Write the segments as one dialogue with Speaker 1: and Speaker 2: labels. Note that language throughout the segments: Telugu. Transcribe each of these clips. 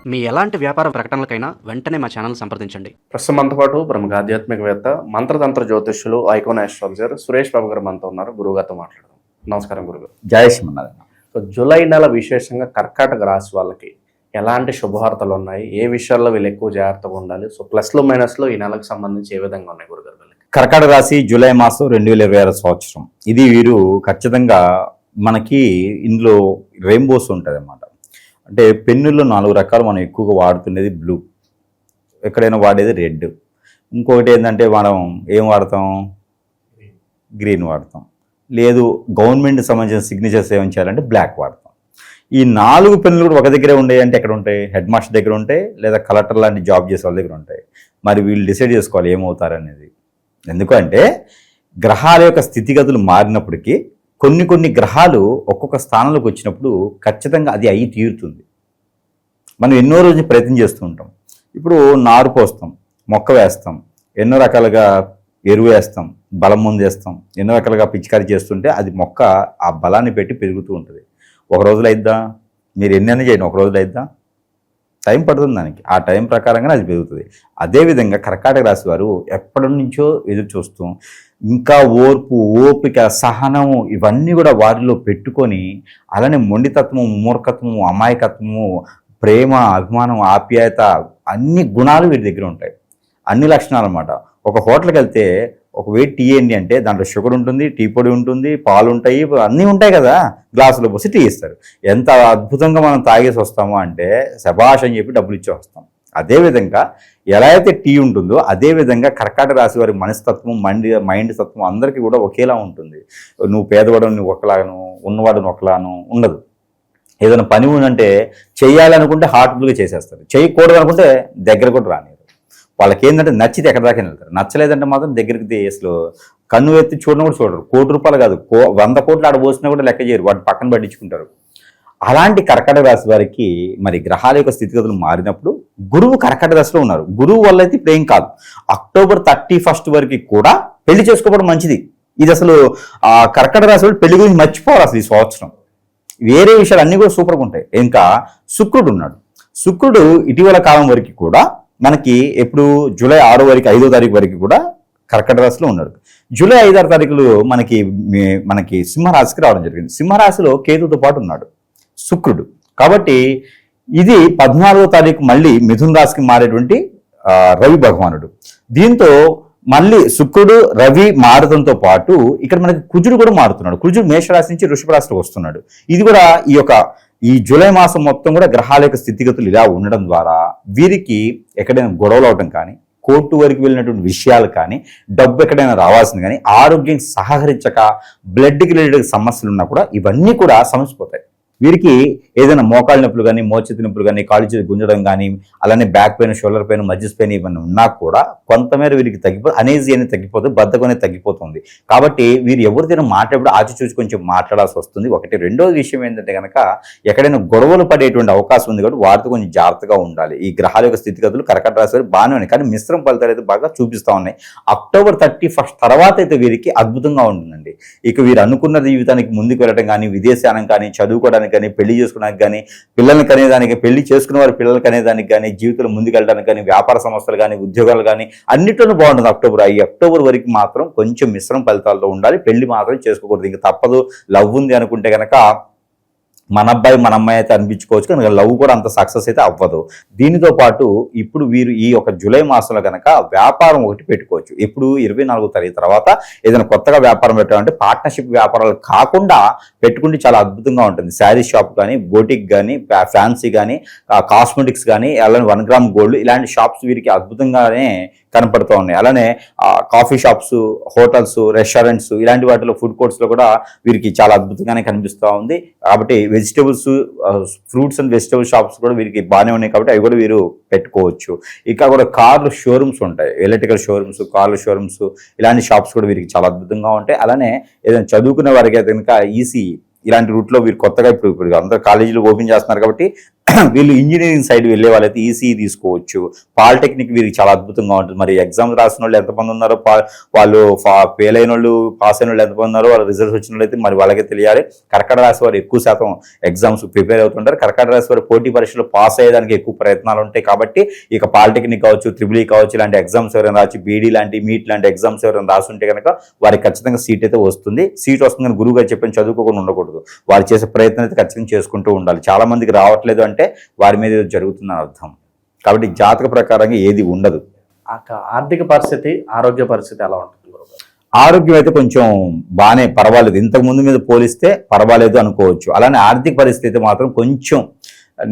Speaker 1: మీ ఎలాంటి వ్యాపార ప్రకటనలకైనా వెంటనే మా ఛానల్ సంప్రదించండి.
Speaker 2: ప్రస్తుతం మనతో పాటు ప్రముఖ ఆధ్యాత్మికవేత్త, మంత్రతంత్ర జ్యోతిష్యులు, ఐకాన్ ఆస్ట్రాలజర్ సురేష్ బాబు గారు మనతో ఉన్నారు. గురువుగారితో మాట్లాడదాం. నమస్కారం గురుగారు.
Speaker 3: జై శ్రీమన్నారాయణ.
Speaker 2: సో జూలై నెల విశేషంగా కర్కాటక రాశి వాళ్ళకి ఎలాంటి శుభవార్తలు ఉన్నాయి, ఏ విషయాల్లో వీళ్ళు ఎక్కువ జాగ్రత్తగా ఉండాలి, సో ప్లస్లో మైనస్లో ఈ నెలకు సంబంధించి ఏ విధంగా ఉన్నాయి గురుగారు వీళ్ళకి?
Speaker 3: కర్కాటక రాశి జూలై మాసం 2026 సంవత్సరం. ఇది వీరు ఖచ్చితంగా మనకి ఇందులో రెయిన్బోస్ ఉంటుంది అన్నమాట. అంటే పెన్నుల్లో 4 రకాలు మనం ఎక్కువగా వాడుతున్నది బ్లూ, ఎక్కడైనా వాడేది రెడ్, ఇంకొకటి ఏంటంటే మనం ఏం వాడతాం, గ్రీన్ వాడతాం. లేదు గవర్నమెంట్ సంబంధించిన సిగ్నేచర్స్ ఏం చేయాలంటే బ్లాక్ వాడతాం. ఈ 4 పెన్నులు కూడా ఒక దగ్గరే ఉండేవి అంటే ఎక్కడ ఉంటాయి? హెడ్ మాస్టర్ దగ్గర ఉంటాయి, లేదా కలెక్టర్ లాంటి జాబ్ చేసే వాళ్ళ దగ్గర ఉంటాయి. మరి వీళ్ళు డిసైడ్ చేసుకోవాలి ఏమవుతారనేది. ఎందుకంటే గ్రహాల యొక్క స్థితిగతులు మారినప్పటికీ కొన్ని గ్రహాలు ఒక్కొక్క స్థానంలోకి వచ్చినప్పుడు ఖచ్చితంగా అది అయ్యి తీరుతుంది. మనం ఎన్నో రోజులు ప్రయత్నం చేస్తూ ఉంటాం. ఇప్పుడు నారు పోస్తాం, మొక్క వేస్తాం, ఎన్నో రకాలుగా ఎరువు వేస్తాం, బలం ముందు వేస్తాం, ఎన్నో రకాలుగా పిచికారీ చేస్తుంటే అది మొక్క ఆ బలాన్ని పెట్టి పెరుగుతూ ఉంటుంది. ఒక రోజులో అయిద్దా? మీరు ఎన్ని చేయండి, ఒక రోజులో అయిద్దా? టైం పడుతుంది దానికి. ఆ టైం ప్రకారంగానే అది పెరుగుతుంది. అదేవిధంగా కర్కాటక రాశి వారు ఎప్పటి నుంచో ఎదురు చూస్తూ ఇంకా ఓర్పు, ఓపిక, సహనము ఇవన్నీ కూడా వారిలో పెట్టుకొని అలానే మొండితత్వము, మూర్ఖత్వము, అమాయకత్వము, ప్రేమ, అభిమానం, ఆప్యాయత అన్ని గుణాలు వీరి దగ్గర ఉంటాయి. అన్ని లక్షణాలు అన్నమాట. ఒక హోటల్కి వెళ్తే ఒక వెయిట్ టీ ఏంటి అంటే దాంట్లో షుగర్ ఉంటుంది, టీ పొడి ఉంటుంది, పాలు ఉంటాయి, అన్నీ ఉంటాయి కదా. గ్లాసులో పోసి టీ ఇస్తారు. ఎంత అద్భుతంగా మనం తాగేసి వస్తామో అంటే శభాష్ అని చెప్పి డబ్బులు ఇచ్చి వస్తాం. అదేవిధంగా ఎలా అయితే టీ ఉంటుందో అదేవిధంగా కర్కాటక రాశి వారి మనస్తత్వం, మైండ్ తత్వం అందరికీ కూడా ఒకేలా ఉంటుంది. నువ్వు పేదవాడు నువ్వు ఒకలాను, ఉన్నవాడు ఒకలాను ఉండదు. ఏదైనా పని ఉందంటే చేయాలనుకుంటే హార్ట్ఫుల్గా చేసేస్తారు, చేయకూడదు అనుకుంటే దగ్గర కూడా రానిరు. వాళ్ళకి ఏంటంటే నచ్చితే ఎక్కడ దాకా వెళ్తారు, నచ్చలేదంటే మాత్రం దగ్గరికి అసలు కన్ను ఎత్తి చూడడం కూడా చూడరు. ₹1 కాదు 100 కోట్లు ఆడ పోసినా కూడా లెక్క చేయరు, వాటి పక్కన పట్టించుకుంటారు. అలాంటి కర్కాటక రాశి వారికి మరి గ్రహాల యొక్క స్థితిగతులు మారినప్పుడు గురువు కర్కాటక రాశిలో ఉన్నారు. గురువు వల్ల అయితే ఇప్పుడు ఏం కాదు, అక్టోబర్ 31 వరకు కూడా పెళ్లి చేసుకోవడం మంచిది. ఇది అసలు కర్కాటక రాశి వాళ్ళు పెళ్లి గురించి మర్చిపోవాలి అసలు ఈ సంవత్సరం. వేరే విషయాలు అన్నీ కూడా సూపర్గా ఉంటాయి. ఇంకా శుక్రుడు ఉన్నాడు. శుక్రుడు ఇటీవల కాలం వరకు కూడా మనకి ఎప్పుడు జూలై 6 వరకు 5వ తారీఖు వరకు కూడా కర్కాటక రాశిలో ఉన్నాడు. జూలై 5, 6 తారీఖులు మనకి సింహరాశికి రావడం జరిగింది. సింహరాశిలో కేతుతో పాటు ఉన్నాడు శుక్రుడు. కాబట్టి ఇది 14వ తారీఖు మళ్ళీ మిథున రాశికి మారేటువంటి రవి భగవానుడు. దీంతో మళ్ళీ శుక్రుడు, రవి మారడంతో పాటు ఇక్కడ మనకి కుజుడు కూడా మారుతున్నాడు. కుజుడు మేషరాశి నుంచి వృషభ రాశిలోకి వస్తున్నాడు. ఇది కూడా ఈ జూలై మాసం మొత్తం కూడా గ్రహాల యొక్క స్థితిగతులు ఇలా ఉండడం ద్వారా వీరికి ఎక్కడైనా గొడవలు అవడం కానీ, కోర్టు వరకు వెళ్ళినటువంటి విషయాలు కానీ, డబ్బు ఎక్కడైనా రావాల్సింది కానీ, ఆరోగ్యం సహకరించక బ్లడ్కి రిలేటెడ్ సమస్యలు ఉన్నా కూడా ఇవన్నీ కూడా సమసిపోతాయి. వీరికి ఏదైనా మోకాళ్ళ నొప్పులు కానీ, మోచేతి నొప్పులు కానీ, కాళ్ళు చేతి గుంజడం కానీ, అలానే back pain, shoulder pain, muscles pain ఇవన్నీ ఉన్నా కూడా కొంతమేర వీరికి అనేజీ అనేది తగ్గిపోతుంది, బద్ధకం అనేది తగ్గిపోతుంది. కాబట్టి వీరు ఎవరిదైనా మాట్లాడేప్పుడు ఆచి చూసి కొంచెం మాట్లాడాల్సి వస్తుంది. ఒకటి. రెండోది విషయం ఏంటంటే కనుక ఎక్కడైనా గొడవలు పడేటువంటి అవకాశం ఉంది కాబట్టి వాటితో కొంచెం జాగ్రత్తగా ఉండాలి. ఈ గ్రహాల యొక్క స్థితిగతులు కర్కాటక రాశి వారు బాగానే ఉన్నాయి, కానీ మిశ్రమ ఫలితాలు అయితే బాగా చూపిస్తూ ఉన్నాయి. అక్టోబర్ 31 తర్వాత అయితే వీరికి అద్భుతంగా ఉంటుందండి. ఇక వీరు అనుకున్న జీవితానికి ముందుకు వెళ్ళడం కానీ, విదేశానం కానీ, చదువుకోవడానికి కానీ, పెళ్లి చేసుకోవడానికి కానీ, పిల్లల్ని కనేదానికి, పెళ్లి చేసుకున్న వారి పిల్లలు కనేదానికి కానీ, జీవితంలో ముందుకు వెళ్ళడానికి కానీ, వ్యాపార సంస్థలు కానీ, ఉద్యోగాలు కానీ అన్నిట్లోనూ బాగుంటుంది అక్టోబర్. ఈ అక్టోబర్ వరకు మాత్రం కొంచెం మిశ్రమ ఫలితాలతో ఉండాలి. పెళ్లి మాత్రం చేసుకోకూడదు. ఇంకా తప్పదు. లవ్ ఉంది అనుకుంటే కనుక మన అబ్బాయి మన అమ్మాయి అయితే అనిపించుకోవచ్చు, కనుక లవ్ కూడా అంత సక్సెస్ అయితే అవ్వదు. దీనితో పాటు ఇప్పుడు వీరు ఈ జూలై మాసంలో కనుక వ్యాపారం ఒకటి పెట్టుకోవచ్చు. ఇప్పుడు 24వ తారీఖు తర్వాత ఏదైనా కొత్తగా వ్యాపారం పెట్టాలంటే పార్ట్నర్షిప్ వ్యాపారాలు కాకుండా పెట్టుకుంటే చాలా అద్భుతంగా ఉంటుంది. శారీ షాప్ కానీ, బోటిక్ కానీ, ఫ్యాన్సీ కానీ, కాస్మెటిక్స్ కానీ, అలానే 1 గ్రామ్ గోల్డ్ ఇలాంటి షాప్స్ వీరికి అద్భుతంగానే కనపడుతూ ఉన్నాయి. అలానే కాఫీ షాప్స్, హోటల్స్, రెస్టారెంట్స్ ఇలాంటి వాటిలో, ఫుడ్ కోర్ట్స్లో కూడా వీరికి చాలా అద్భుతంగానే కనిపిస్తూ ఉంది. కాబట్టి vegetables, fruits and vegetable shops కూడా వీరికి బాగానే ఉన్నాయి కాబట్టి అవి కూడా వీరు పెట్టుకోవచ్చు. ఇంకా కూడా కార్లు షోరూమ్స్ ఉంటాయి, ఎలక్ట్రికల్ షోరూమ్స్, కార్ల షోరూమ్స్ ఇలాంటి షాప్స్ కూడా వీరికి చాలా అద్భుతంగా ఉంటాయి. అలానే ఏదైనా చదువుకునే వారికి అయితే కనుక ఈసీ ఇలాంటి రూట్లో వీరు కొత్తగా ఇప్పుడు అందరూ కాలేజీలు ఓపెన్ చేస్తున్నారు కాబట్టి వీళ్ళు ఇంజనీరింగ్ సైడ్ వెళ్ళే వాళ్ళైతే ఈసీఈ తీసుకోవచ్చు. పాలిటెక్నిక్ వీరికి చాలా అద్భుతంగా ఉంటుంది. మరి ఎగ్జామ్స్ రాసిన వాళ్ళు ఎంతమంది ఉన్నారో, వాళ్ళు ఫెయిల్ అయిన వాళ్ళు, పాస్ అయిన వాళ్ళు ఎంతమంది ఉన్నారో, వాళ్ళ రిజల్ట్స్ వచ్చిన వాళ్ళు అయితే మరి వాళ్ళకే తెలియాలి. కర్కాటక రాశి వారు ఎక్కువ శాతం ఎగ్జామ్స్ ప్రిపేర్ అవుతుంటారు. కర్కాటక రాశి వారు పోటీ పరీక్షలు పాస్ అయ్యేదానికి ఎక్కువ ప్రయత్నాలు ఉంటాయి. కాబట్టి ఇక పాలిటెక్నిక్ కావచ్చు, త్రిబుల్ కావచ్చు, ఇలాంటి ఎగ్జామ్స్ ఎవరైనా రాసి, బీడీ లాంటి, మీట్ లాంటి ఎగ్జామ్స్ ఎవరైనా రాసుంటే కనుక వారికి ఖచ్చితంగా సీట్ అయితే వస్తుంది. సీట్ వస్తుంది కానీ గురువు గారు చెప్పిన చదువుకోకుండా ఉండకూడదు. వారు చేసే ప్రయత్నం అయితే ఖచ్చితంగా చేసుకుంటూ ఉండాలి. చాలా మందికి రావట్లేదు అంటే వారి మీద ఏదో జరుగుతుందని అర్థం. కాబట్టి జాతక ప్రకారంగా ఏది ఉండదు.
Speaker 2: ఆర్థిక పరిస్థితి, ఆరోగ్య పరిస్థితి ఎలా ఉంటుంది గురుగారు?
Speaker 3: ఆరోగ్యం అయితే కొంచెం బాగానే పర్వాలేదు, ఇంతకు ముందు మీద పోలిస్తే పర్వాలేదు అనుకోవచ్చు. అలానే ఆర్థిక పరిస్థితి మాత్రం కొంచెం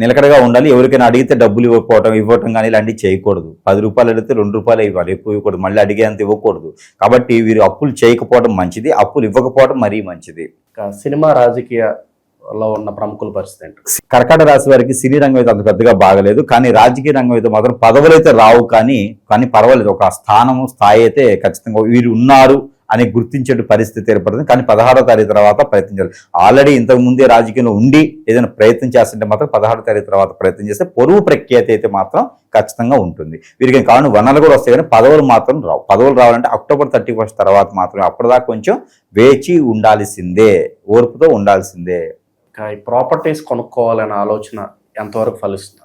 Speaker 3: నిలకడగా ఉండాలి. ఎవరికైనా అడిగితే డబ్బులు ఇవ్వటం కానీ ఇలాంటివి చేయకూడదు. 10 రూపాయలు అడిగితే 2 రూపాయలు ఇవ్వాలి, ఎక్కువ ఇవ్వకూడదు. మళ్ళీ అడిగేంత ఇవ్వకూడదు. కాబట్టి వీరు అప్పులు చేయకపోవడం మంచిది, అప్పులు ఇవ్వకపోవడం మరీ మంచిది.
Speaker 2: సినిమా, రాజకీయలో ఉన్న ప్రముఖుల పరిస్థితి ఏంటి?
Speaker 3: కర్కాటక రాశి వారికి సినీ రంగం అయితే అంత పెద్దగా బాగలేదు, కానీ రాజకీయ రంగం అయితే మాత్రం పదవులు అయితే రావు, కానీ పర్వాలేదు. ఒక స్థాయి అయితే ఖచ్చితంగా వీరు ఉన్నారు అని గుర్తించే పరిస్థితి ఏర్పడుతుంది. కానీ 16వ తారీఖు తర్వాత ప్రయత్నించాలి. ఆల్రెడీ ఇంతకు ముందే రాజకీయంలో ఉండి ఏదైనా ప్రయత్నం చేస్తుంటే మాత్రం 16వ తారీఖు తర్వాత ప్రయత్నం చేస్తే పొరుగు ప్రఖ్యాతి అయితే మాత్రం ఖచ్చితంగా ఉంటుంది. వీరికి కావాలి వనరులు కూడా వస్తాయి, కానీ పదవులు మాత్రం రావు. పదవులు రావాలంటే అక్టోబర్ 31 తర్వాత మాత్రమే. అప్పటిదాకా కొంచెం వేచి ఉండాల్సిందే, ఓర్పుతో ఉండాల్సిందే.
Speaker 2: ఈ ప్రాపర్టీస్ కొనుక్కోవాలనే ఆలోచన ఎంతవరకు ఫలిస్తుంది?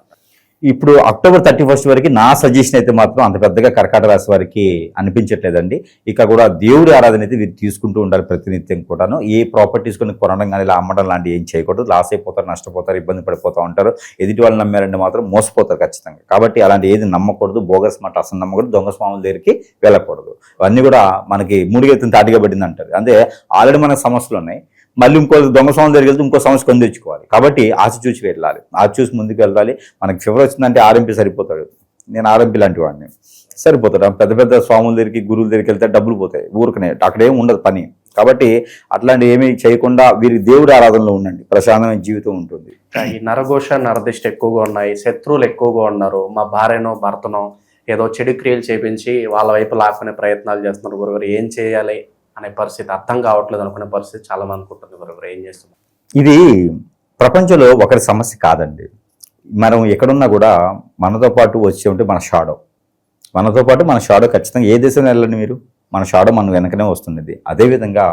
Speaker 3: ఇప్పుడు అక్టోబర్ 31 వరకు నా సజెషన్ అయితే మాత్రం అంత పెద్దగా కర్కాటక రాశి వారికి అనిపించట్లేదండి. ఇక కూడా దేవుడి ఆరాధన అయితే వీరు తీసుకుంటూ ఉండాలి ప్రతినిత్యం కూడాను. ఏ ప్రాపర్టీస్ కొనడం కానీ ఇలా అమ్మడం లాంటివి ఏం చేయకూడదు. లాస్ అయిపోతారు, నష్టపోతారు, ఇబ్బంది పడిపోతూ ఉంటారు. ఎదుటి వాళ్ళు నమ్మారంటే మాత్రం మోసపోతారు ఖచ్చితంగా. కాబట్టి అలాంటి ఏది నమ్మకూడదు. బోగస్ మాట అసలు నమ్మకూడదు. దొంగ స్వాముల దగ్గరికి వెళ్ళకూడదు. అవన్నీ కూడా మనకి మూడుగెత్తిన తాటిగా పడింది అంటారు. అంటే ఆల్రెడీ మనకు సమస్యలు ఉన్నాయి, మళ్ళీ ఇంకో దొంగ స్వామి దగ్గరికి వెళ్తే ఇంకో సమస్య కొని తెచ్చుకోవాలి. కాబట్టి ఆశ చూసి వెళ్ళాలి, ఆశ చూసి ముందుకు వెళ్ళాలి. మనకి ఫీవర్ వచ్చిందంటే ఆర్ఎంపీ సరిపోతాడు. నేను ఆర్ఎంపీ లాంటి వాడిని, సరిపోతాడు. పెద్ద పెద్ద స్వాముల దగ్గరికి, గురువుల దగ్గరికి వెళ్తే డబ్బులు పోతాయి ఊరికనే, అక్కడేం ఉండదు పని. కాబట్టి అట్లాంటి ఏమీ చేయకుండా వీరి దేవుడి ఆరాధనలో ఉండండి, ప్రశాంతమైన జీవితం ఉంటుంది.
Speaker 2: ఈ నరఘోష, నరదిష్ట ఎక్కువగా ఉన్నాయి, శత్రువులు ఎక్కువగా ఉన్నారు. మా భార్యనో భర్తనో ఏదో చెడు క్రియలు చేపించి వాళ్ళ వైపు లాక్కునే ప్రయత్నాలు చేస్తున్నారు గురుగారు. ఏం చేయాలి అనే పరిస్థితి, అర్థం కావట్లేదు అనుకునే పరిస్థితి చాలా మందికి ఉంటుంది గురుగారు. ఏం చేస్తున్నారు?
Speaker 3: ఇది ప్రపంచంలో ఒకరి సమస్య కాదండి. మనం ఎక్కడున్నా కూడా మనతో పాటు వచ్చి ఉంటే మన షాడో, మనతో పాటు మన షాడో ఖచ్చితంగా ఏ దేశంలో వెళ్ళండి మీరు, మన షాడో మన వెనకనే వస్తుంది. అదేవిధంగా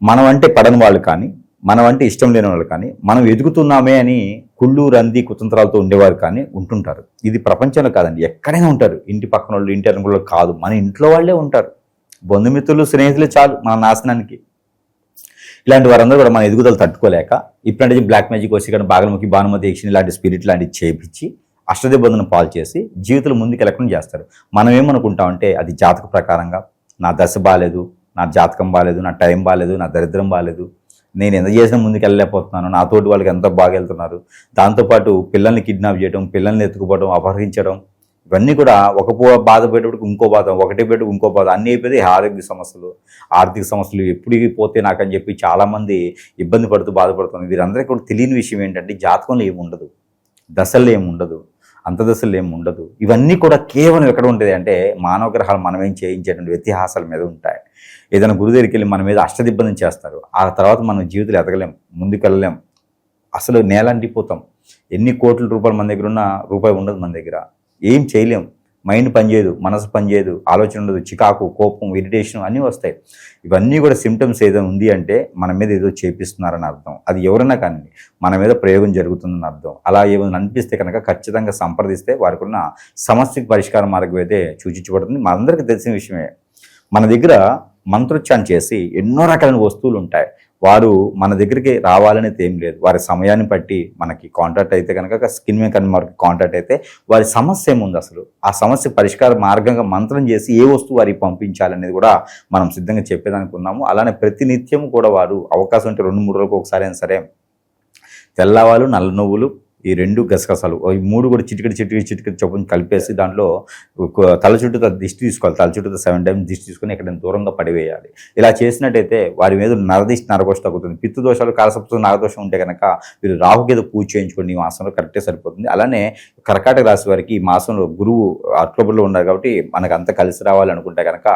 Speaker 3: మనం అంటే పడని వాళ్ళు కానీ, మనం అంటే ఇష్టం లేని వాళ్ళు కానీ, మనం ఎదుగుతున్నామే అని కుళ్ళు, రంది, కుతంత్రాలతో ఉండేవారు కానీ ఉంటుంటారు. ఇది ప్రపంచంలో కాదండి, ఎక్కడైనా ఉంటారు. ఇంటి పక్కన వాళ్ళు, ఇంటి అనుకున్న కాదు, మన ఇంట్లో వాళ్ళే ఉంటారు. బంధుమిత్రులు, స్నేహితులే చాలు మన నాశనానికి. ఇలాంటి వారందరూ కూడా మన ఎదుగుదల తట్టుకోలేక ఇప్పుడంటే బ్లాక్ మ్యాజిక్ వచ్చి కానీ బాగలముఖి, భానుమతి యక్షిణి ఇలాంటి స్పిరిట్ లాంటివి చేపించి అష్టదిబ్బందును పాలు చేసి జీవితంలో ముందుకు వెళ్ళకుండా చేస్తారు. మనం ఏమనుకుంటామంటే అది జాతక ప్రకారంగా నా దశ బాగాలేదు, నా జాతకం బాగాలేదు, నా టైం బాగాలేదు, నా దరిద్రం బాగాలేదు, నేను ఎంత చేసినా ముందుకు వెళ్ళలేకపోతున్నాను, నాతోటి వాళ్ళకి ఎంత బాగా వెళ్తున్నారు. దాంతోపాటు పిల్లల్ని కిడ్నాప్ చేయడం, పిల్లల్ని ఎత్తుకుపోవడం, అపహరించడం, ఇవన్నీ కూడా ఒక బాధ పెట్టేటప్పుడు ఇంకో బాధ, ఒకటి పెట్టి ఇంకో బాధ, అన్నీ అయిపోతే ఆరోగ్య సమస్యలు, ఆర్థిక సమస్యలు ఎప్పటికీ పోతే నాకని చెప్పి చాలామంది ఇబ్బంది పడుతూ బాధపడుతుంది. వీరందరికీ కూడా తెలియని విషయం ఏంటంటే జాతకంలో ఏముండదు, దశల్లో ఏముండదు, అంతదశల్లో ఏముండదు. ఇవన్నీ కూడా కేవలం ఎక్కడ ఉంటుంది అంటే మానవ గ్రహాలు మనమేం చేయించేటువంటి వ్యత్యాసాల మీద ఉంటాయి. ఏదైనా గురువు దగ్గరికి వెళ్ళి మన మీద అష్టదిబ్బంది చేస్తారు. ఆ తర్వాత మనం జీవితంలో ఎదగలేం, ముందుకు వెళ్ళలేం, అసలు నేలంటిపోతాం. ఎన్ని కోట్ల రూపాయలు మన దగ్గర ఉన్న రూపాయి ఉండదు మన దగ్గర, ఏం చేయలేం. మైండ్ పనిచేయదు, మనసు పనిచేయదు, ఆలోచన ఉండదు, చికాకు, కోపం, ఇరిటేషన్ అన్నీ వస్తాయి. ఇవన్నీ కూడా సిమ్టమ్స్ ఏదైనా ఉంది అంటే మన మీద ఏదో చేపిస్తున్నారని అర్థం. అది ఎవరైనా కానీ మన మీద ప్రయోగం జరుగుతుందని అర్థం. అలా ఏమైనా అనిపిస్తే కనుక ఖచ్చితంగా సంప్రదిస్తే వారికి ఉన్న సమస్యకు పరిష్కార మార్గం అయితే సూచించబడుతుంది. మనందరికీ తెలిసిన విషయమే. మన దగ్గర మంత్రోచ్చారణ చేసి ఎన్నో రకాలైన వస్తువులు ఉంటాయి. వారు మన దగ్గరికి రావాలని ఏం లేదు. వారి సమయాన్ని బట్టి మనకి కాంటాక్ట్ అయితే కనుక స్కిన్ మీద కానీ మనకి కాంటాక్ట్ అయితే వారి సమస్య ఏముంది, అసలు ఆ సమస్య పరిష్కార మార్గంగా మంత్రం చేసి ఏ వస్తువు వారికి పంపించాలనేది కూడా మనం సిద్ధంగా చెప్పేదానికి ఉన్నాము. అలానే ప్రతినిత్యం కూడా వారు అవకాశం ఉంటే 2-3 రోజులకు ఒకసారి అయినా సరే తెల్లవాళ్ళు, నల్ల నువ్వులు, ఈ 2 గసగసాలు, ఈ 3 కూడా చిటికెడు చొప్పున కలిపేసి దాంట్లో తల చుట్టూ దిష్టి తీసుకోవాలి. తల చుట్టూ 7 టైమ్స్ దిష్టి తీసుకొని ఎక్కడైనా దూరంగా పడివేయాలి. ఇలా చేసినట్టయితే వారి మీద నరదిష్టి, నరఘోష తగ్గుతుంది. పిత్తు దోషాలు, కాలసప్తు, నాగదోషం ఉంటే కనుక మీరు రాహుకి ఏదో పూజ చేయించుకోండి. ఈ మాసంలో కరెక్టే సరిపోతుంది. అలానే కర్కాటక రాశి వారికి ఈ మాసంలో గురువు అక్టోబర్లో ఉన్నారు కాబట్టి మనకు అంతా కలిసి రావాలనుకుంటే కనుక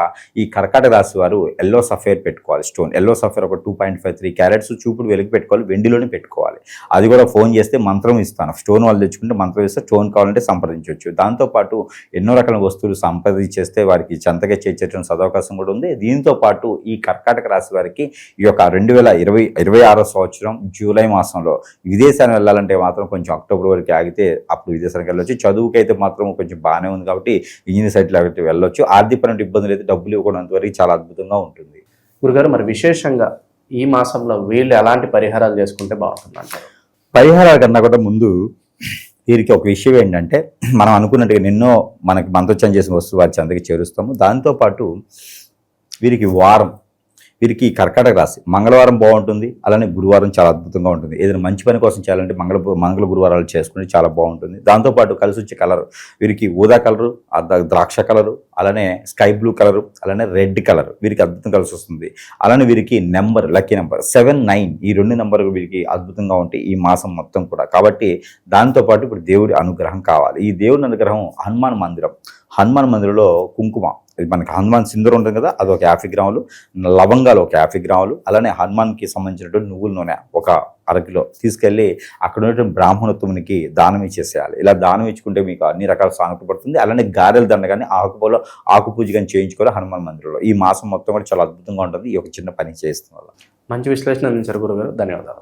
Speaker 3: ఈ కర్కాటక రాశి వారు ఎల్లో సఫేర్ పెట్టుకోవాలి. స్టోన్ ఎల్లో సఫేర్ ఒక 2.53 క్యారెట్స్ చూపుడు వెలుగు పెట్టుకోవాలి, వెండిలోనే పెట్టుకోవాలి. అది కూడా ఫోన్ చేస్తే మంత్రం ఇస్తాను. స్టోన్ వాళ్ళు తెచ్చుకుంటే మంత్రం ఇస్తే స్టోన్ కావాలంటే సంప్రదించవచ్చు. దాంతోపాటు ఎన్నో రకాల వస్తువులు సంప్రదించేస్తే వారికి చెంతగా చేర్చేటువంటి సదవకాశం కూడా ఉంది. దీంతో పాటు ఈ కర్కాటక రాశి వారికి ఈ యొక్క 2026 సంవత్సరం జూలై మాసంలో విదేశానికి వెళ్ళాలంటే మాత్రం కొంచెం అక్టోబర్ వరకు ఆగితే అప్పుడు విదేశానికి వెళ్ళొచ్చు. చదువుకైతే మాత్రం కొంచెం బాగానే ఉంది కాబట్టి ఇంజనీర్ సైట్లు కాబట్టి వెళ్ళొచ్చు. ఆర్థికపరమైన ఇబ్బందులు అయితే డబ్బులు ఇవ్వకపోవడంతవరకు చాలా అద్భుతంగా ఉంటుంది.
Speaker 2: గురుగారు, మరి విశేషంగా ఈ మాసంలో వీళ్ళు ఎలాంటి పరిహారాలు చేసుకుంటే బాగుంటుంది అంటారు?
Speaker 3: పరిహారాల కన్నా కూడా ముందు వీరికి ఒక విషయం ఏంటంటే, మనం అనుకున్నట్టుగా నిన్నో మనకి మంత్రోచ్చారణ చేసిన వస్తువు వారి చెంతకి చేరుస్తాము. దాంతోపాటు వీరికి కర్కాటక రాశి మంగళవారం బాగుంటుంది, అలానే గురువారం చాలా అద్భుతంగా ఉంటుంది. ఏదైనా మంచి పని కోసం చేయాలంటే మంగళ గురువారాలు చేసుకుంటే చాలా బాగుంటుంది. దాంతోపాటు కలిసి వచ్చే కలర్ వీరికి ఊదా కలరు, ద్రాక్ష కలరు, అలానే స్కై బ్లూ కలరు, అలానే రెడ్ కలర్ వీరికి అద్భుతం కలిసి వస్తుంది. అలానే వీరికి లక్కీ నెంబర్ 7, 9 ఈ 2 నెంబర్లు వీరికి అద్భుతంగా ఉంటాయి ఈ మాసం మొత్తం కూడా. కాబట్టి దాంతోపాటు ఇప్పుడు దేవుడి అనుగ్రహం కావాలి. ఈ దేవుడి అనుగ్రహం హనుమాన్ మందిరంలో కుంకుమ, మనకి హనుమాన్ సింధూరం ఉంటుంది కదా, అది ఒక 50 గ్రాములు, లవంగాలు ఒక 50 గ్రాములు, అలానే హనుమాన్కి సంబంధించినటువంటి నువ్వుల నూనె ఒక 1/2 కిలో తీసుకెళ్ళి అక్కడ ఉన్నటువంటి బ్రాహ్మణోత్తమునికి దానం ఇచ్చేసేయాలి. ఇలా దానం ఇచ్చుకుంటే మీకు అన్ని రకాల సానుకూల పడుతుంది. అలానే గారెల దండ కానీ ఆకు పూజ కానీ చేయించుకోవాలి హనుమాన్ మందిరంలో. ఈ మాసం మొత్తం కూడా చాలా అద్భుతంగా ఉంటుంది ఈ ఒక చిన్న పని చేస్తున్న వల్ల.
Speaker 2: మంచి విశ్లేషణ అందించారు గురుగారు, ధన్యవాదాలు.